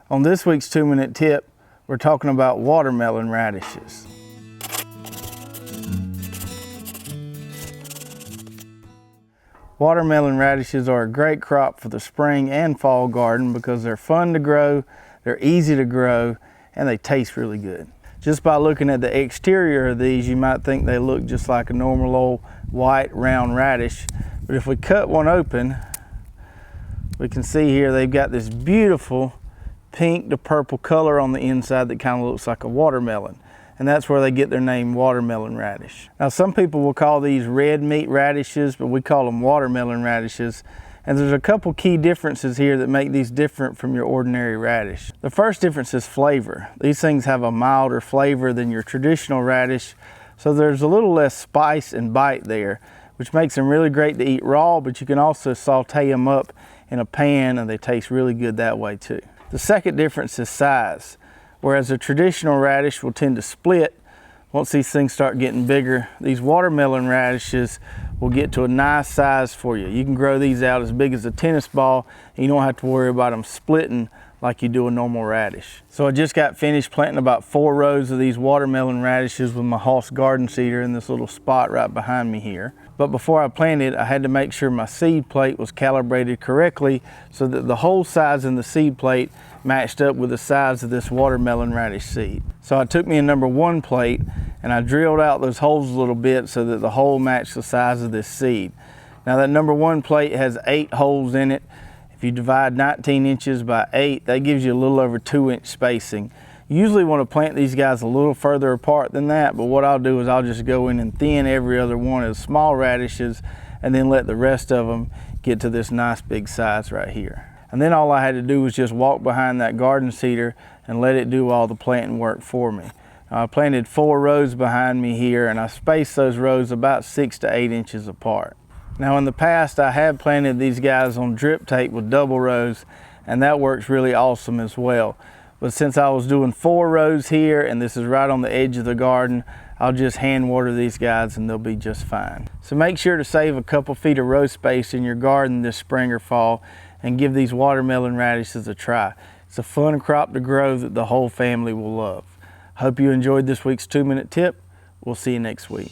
On this week's 2-minute tip, we're talking about watermelon radishes. Watermelon radishes are a great crop for the spring and fall garden because they're fun to grow, they're easy to grow, and they taste really good. Just by looking at the exterior of these, you might think they look just like a normal old white round radish. But if we cut one open, we can see here they've got this beautiful pink to purple color on the inside that kind of looks like a watermelon. And that's where they get their name, watermelon radish. Now, some people will call these red meat radishes, but we call them watermelon radishes. And there's a couple key differences here that make these different from your ordinary radish. The first difference is flavor. These things have a milder flavor than your traditional radish, so there's a little less spice and bite there, which makes them really great to eat raw, but you can also saute them up in a pan and they taste really good that way too. The second difference is size. Whereas a traditional radish will tend to split once these things start getting bigger, these watermelon radishes will get to a nice size for you. You can grow these out as big as a tennis ball and you don't have to worry about them splitting like you do a normal radish. So I just got finished planting about 4 rows of these watermelon radishes with my Hoss garden seeder in this little spot right behind me here. But before I planted, I had to make sure my seed plate was calibrated correctly so that the hole size in the seed plate matched up with the size of this watermelon radish seed. So I took me a number 1 plate and I drilled out those holes a little bit so that the hole matched the size of this seed. Now that number 1 plate has 8 holes in it. If you divide 19 inches by 8, that gives you a little over 2-inch spacing. You usually want to plant these guys a little further apart than that, but what I'll do is I'll just go in and thin every other one as small radishes and then let the rest of them get to this nice big size right here. And then all I had to do was just walk behind that garden seeder and let it do all the planting work for me. I planted 4 rows behind me here and I spaced those rows about 6 to 8 inches apart. Now in the past I have planted these guys on drip tape with double rows and that works really awesome as well. But since I was doing 4 rows here and this is right on the edge of the garden, I'll just hand water these guys and they'll be just fine. So make sure to save a couple feet of row space in your garden this spring or fall and give these watermelon radishes a try. It's a fun crop to grow that the whole family will love. Hope you enjoyed this week's 2-minute tip. We'll see you next week.